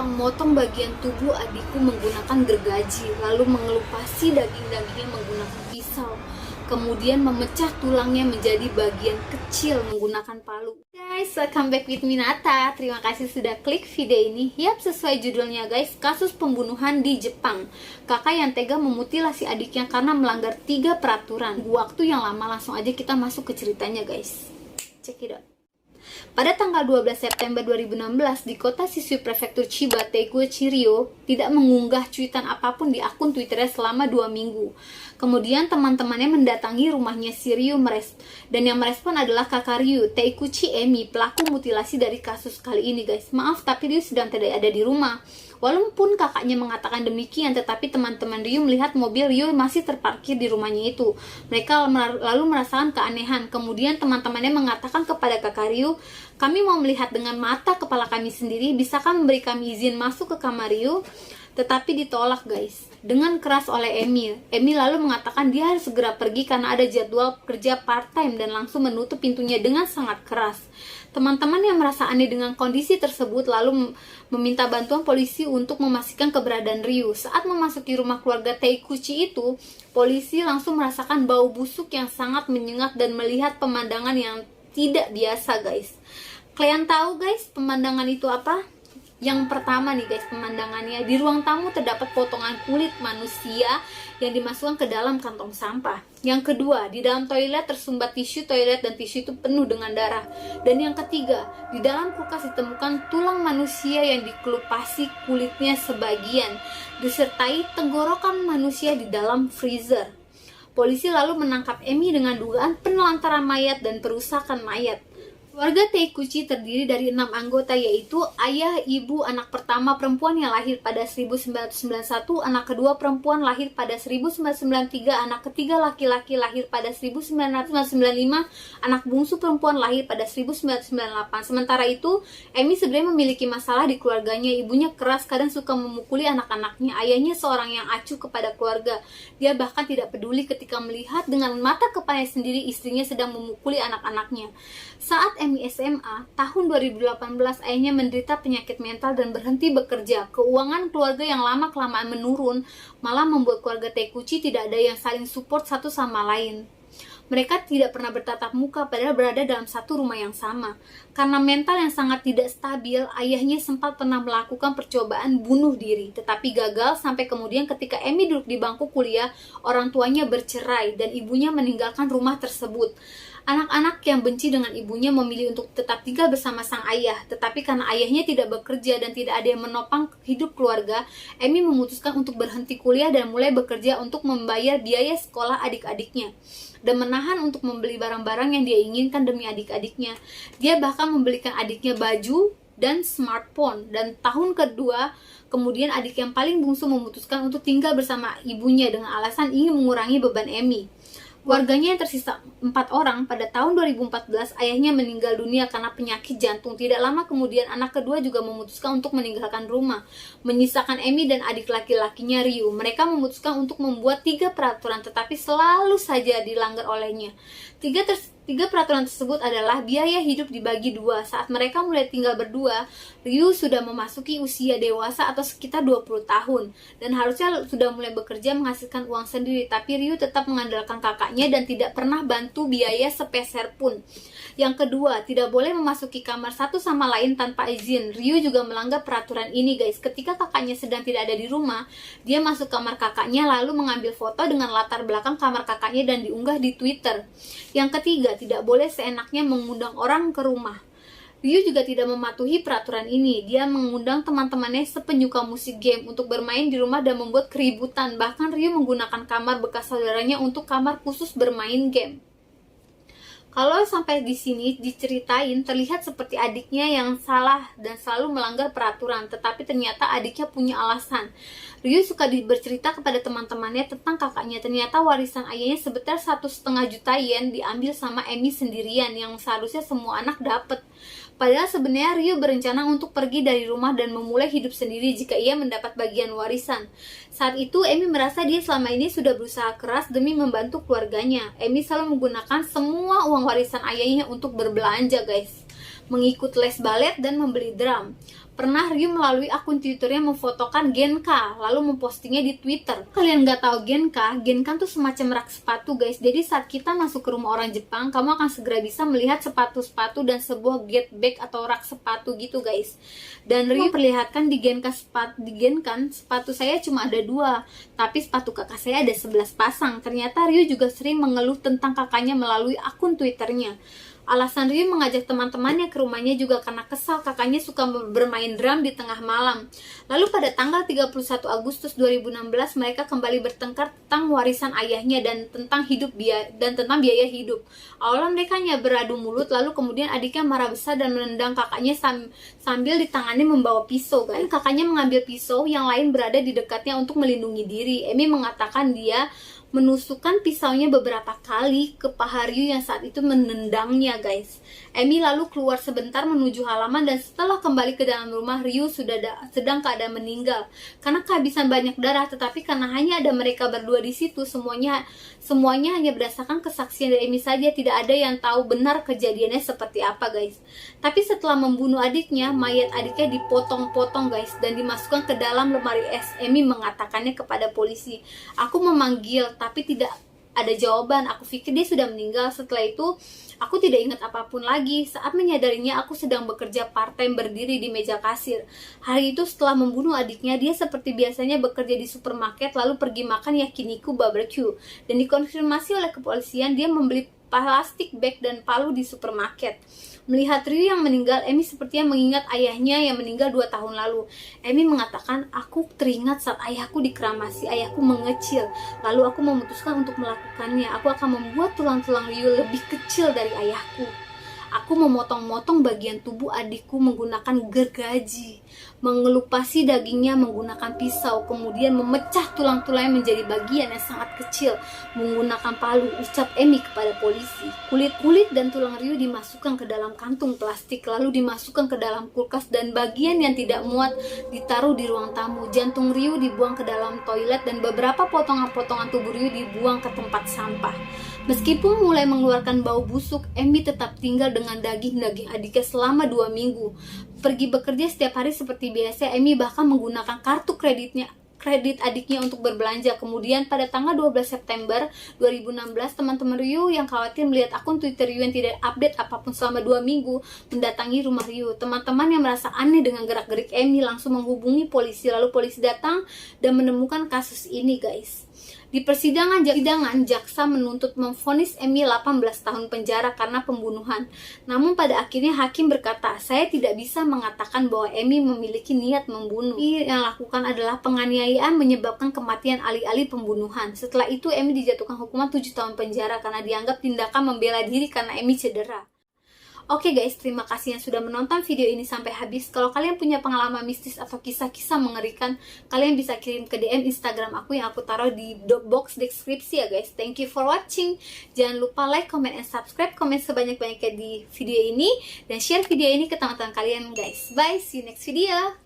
memotong bagian tubuh adikku menggunakan gergaji, lalu mengelupasi daging-dagingnya menggunakan pisau, kemudian memecah tulangnya menjadi bagian kecil menggunakan palu. Guys, welcome back with Minata. Terima kasih sudah klik video ini. Yap, sesuai judulnya guys, kasus pembunuhan di Jepang. Kakak yang tega memutilasi adiknya karena melanggar 3 peraturan. Waktu yang lama, langsung aja kita masuk ke ceritanya guys. Check it out. Pada tanggal 12 September 2016, di kota Shisui Prefektur Chiba, Taikuchi Ryo tidak mengunggah cuitan apapun di akun Twitternya selama 2 minggu. Kemudian teman-temannya mendatangi rumahnya si Ryo dan yang merespon adalah kakak Ryo, Taikuchi Emi, pelaku mutilasi dari kasus kali ini guys. Maaf, tapi Ryo sedang tidak ada di rumah. Walaupun kakaknya mengatakan demikian, tetapi teman-teman Ryo melihat mobil Ryo masih terparkir di rumahnya itu. Mereka lalu merasakan keanehan. Kemudian teman-temannya mengatakan kepada kakak Ryo, "Kami mau melihat dengan mata kepala kami sendiri, bisakah memberi kami izin masuk ke kamar Ryo?" Tetapi ditolak guys, dengan keras oleh Emi. Emi lalu mengatakan dia harus segera pergi karena ada jadwal kerja part-time dan langsung menutup pintunya dengan sangat keras. Teman-teman yang merasa aneh dengan kondisi tersebut lalu meminta bantuan polisi untuk memastikan keberadaan Ryo. Saat memasuki rumah keluarga Taikuchi itu, polisi langsung merasakan bau busuk yang sangat menyengat dan melihat pemandangan yang tidak biasa guys. Kalian tahu guys pemandangan itu apa? Yang pertama nih guys, pemandangannya di ruang tamu terdapat potongan kulit manusia yang dimasukkan ke dalam kantong sampah. Yang kedua, di dalam toilet tersumbat tisu toilet dan tisu itu penuh dengan darah. Dan yang ketiga, di dalam kulkas ditemukan tulang manusia yang dikelupasi kulitnya sebagian, disertai tenggorokan manusia di dalam freezer. Polisi lalu menangkap Emi dengan dugaan penelantaran mayat dan perusakan mayat. Keluarga Taikuchi terdiri dari 6 anggota, yaitu ayah, ibu, anak pertama perempuan yang lahir pada 1991, anak kedua perempuan lahir pada 1993, anak ketiga laki-laki lahir pada 1995, anak bungsu perempuan lahir pada 1998. Sementara itu, Emi sebenarnya memiliki masalah di keluarganya. Ibunya keras, kadang suka memukuli anak-anaknya. Ayahnya seorang yang acuh kepada keluarga. Dia bahkan tidak peduli ketika melihat dengan mata kepalanya sendiri istrinya sedang memukuli anak-anaknya. Saat Emi SMA, tahun 2018, ayahnya menderita penyakit mental dan berhenti bekerja. Keuangan keluarga yang lama-kelamaan menurun, malah membuat keluarga Taikuchi tidak ada yang saling support satu sama lain. Mereka tidak pernah bertatap muka padahal berada dalam satu rumah yang sama. Karena mental yang sangat tidak stabil, ayahnya sempat pernah melakukan percobaan bunuh diri, tetapi gagal sampai kemudian ketika Emi duduk di bangku kuliah, orang tuanya bercerai dan ibunya meninggalkan rumah tersebut. Anak-anak yang benci dengan ibunya memilih untuk tetap tinggal bersama sang ayah, tetapi karena ayahnya tidak bekerja dan tidak ada yang menopang hidup keluarga, Emi memutuskan untuk berhenti kuliah dan mulai bekerja untuk membayar biaya sekolah adik-adiknya dan menahan untuk membeli barang-barang yang dia inginkan demi adik-adiknya. Dia bahkan membelikan adiknya baju dan smartphone. Dan tahun kedua, kemudian adik yang paling bungsu memutuskan untuk tinggal bersama ibunya dengan alasan ingin mengurangi beban Emi. Keluarganya yang tersisa 4 orang, pada tahun 2014 ayahnya meninggal dunia karena penyakit jantung. Tidak lama kemudian anak kedua juga memutuskan untuk meninggalkan rumah, menyisakan Emi dan adik laki-lakinya Ryo. Mereka memutuskan untuk membuat 3 peraturan, tetapi selalu saja dilanggar olehnya. Tiga peraturan tersebut adalah biaya hidup dibagi 2. Saat mereka mulai tinggal berdua, Ryo sudah memasuki usia dewasa atau sekitar 20 tahun dan harusnya sudah mulai bekerja menghasilkan uang sendiri, tapi Ryo tetap mengandalkan kakaknya dan tidak pernah bantu biaya sepeser pun. Yang kedua, tidak boleh memasuki kamar satu sama lain tanpa izin. Ryo juga melanggar peraturan ini guys. Ketika kakaknya sedang tidak ada di rumah, dia masuk kamar kakaknya lalu mengambil foto dengan latar belakang kamar kakaknya dan diunggah di Twitter. Yang ketiga, tidak boleh seenaknya mengundang orang ke rumah. Ryo juga tidak mematuhi peraturan ini. Dia mengundang teman-temannya sepenyuka musik game untuk bermain di rumah dan membuat keributan. Bahkan Ryo menggunakan kamar bekas saudaranya untuk kamar khusus bermain game. Kalau sampai di sini diceritain, terlihat seperti adiknya yang salah dan selalu melanggar peraturan, tetapi ternyata adiknya punya alasan. Ryo suka bercerita kepada teman-temannya tentang kakaknya. Ternyata warisan ayahnya sebesar 1,5 juta yen diambil sama Emi sendirian, yang seharusnya semua anak dapat. Padahal sebenarnya Ryo berencana untuk pergi dari rumah dan memulai hidup sendiri jika ia mendapat bagian warisan. Saat itu Emi merasa dia selama ini sudah berusaha keras demi membantu keluarganya. Emi selalu menggunakan semua uang warisan ayahnya untuk berbelanja guys. mengikut les balet, dan membeli drum. Pernah Ryu melalui akun Twitternya memfotokan Genka, lalu mempostingnya di Twitter. Kalian nggak tahu Genka tuh semacam rak sepatu guys. Jadi saat kita masuk ke rumah orang Jepang, kamu akan segera bisa melihat sepatu-sepatu dan sebuah get bag atau rak sepatu gitu guys. Dan Ryu perlihatkan di Genka sepatu saya cuma ada 2, tapi sepatu kakak saya ada 11 pasang. Ternyata Ryu juga sering mengeluh tentang kakaknya melalui akun Twitternya. Alasan Ryu mengajak teman-temannya ke rumahnya juga karena kesal kakaknya suka bermain drum di tengah malam. Lalu pada tanggal 31 Agustus 2016 mereka kembali bertengkar tentang warisan ayahnya dan tentang biaya hidup. Awalnya mereka hanya beradu mulut, lalu kemudian adiknya marah besar dan menendang kakaknya sambil di tangannya membawa pisau kan. Kakaknya mengambil pisau, yang lain berada di dekatnya untuk melindungi diri. Emi mengatakan dia menusukkan pisaunya beberapa kali ke paha Ryu yang saat itu menendangnya guys. Emi lalu keluar sebentar menuju halaman dan setelah kembali ke dalam rumah Ryu sedang keadaan meninggal karena kehabisan banyak darah, tetapi karena hanya ada mereka berdua di situ, semuanya hanya berdasarkan kesaksian dari Emi saja, tidak ada yang tahu benar kejadiannya seperti apa guys. Tapi setelah membunuh adiknya, mayat adiknya dipotong-potong guys dan dimasukkan ke dalam lemari es. Emi mengatakannya kepada polisi, "Aku memanggil tapi tidak ada jawaban. Aku pikir dia sudah meninggal. Setelah itu, aku tidak ingat apapun lagi. Saat menyadarinya, aku sedang bekerja part-time berdiri di meja kasir. Hari itu setelah membunuh adiknya, dia seperti biasanya bekerja di supermarket lalu pergi makan yakiniku barbecue. Dan dikonfirmasi oleh kepolisian, dia membeli plastik bag dan palu di supermarket." Melihat Ryu yang meninggal, Emi sepertinya mengingat ayahnya yang meninggal 2 tahun lalu. Emi mengatakan, "Aku teringat saat ayahku dikremasi, ayahku mengecil. Lalu aku memutuskan untuk melakukannya. Aku akan membuat tulang-tulang Ryu lebih kecil dari ayahku. Aku memotong-motong bagian tubuh adikku menggunakan gergaji, mengelupasi dagingnya menggunakan pisau, kemudian memecah tulang-tulangnya menjadi bagian yang sangat kecil menggunakan palu," ucap Emi kepada polisi. Kulit dan tulang Ryu dimasukkan ke dalam kantung plastik, lalu dimasukkan ke dalam kulkas dan bagian yang tidak muat ditaruh di ruang tamu. Jantung Ryu dibuang ke dalam toilet dan beberapa potongan-potongan tubuh Ryu dibuang ke tempat sampah. Meskipun mulai mengeluarkan bau busuk, Emi tetap tinggal dengan daging-daging adiknya selama 2 minggu. Pergi bekerja setiap hari seperti biasa. Emi bahkan menggunakan kartu kredit adiknya untuk berbelanja. Kemudian pada tanggal 12 September 2016, teman-teman Ryu yang khawatir melihat akun Twitter Ryu yang tidak update apapun selama 2 minggu mendatangi rumah Ryu. Teman-teman yang merasa aneh dengan gerak-gerik Emi langsung menghubungi polisi, lalu polisi datang dan menemukan kasus ini guys. Di persidangan, jaksa menuntut memvonis Emi 18 tahun penjara karena pembunuhan. Namun pada akhirnya hakim berkata, "Saya tidak bisa mengatakan bahwa Emi memiliki niat membunuh. Yang lakukan adalah penganiayaan menyebabkan kematian alih-alih pembunuhan." Setelah itu Emi dijatuhkan hukuman 7 tahun penjara karena dianggap tindakan membela diri karena Emi cedera. Oke guys, terima kasih yang sudah menonton video ini sampai habis. Kalau kalian punya pengalaman mistis atau kisah-kisah mengerikan, kalian bisa kirim ke DM Instagram aku yang aku taruh di box deskripsi ya guys. Thank you for watching. Jangan lupa like, comment, and subscribe. Komen sebanyak-banyaknya di video ini. Dan share video ini ke teman-teman kalian guys. Bye, see you next video.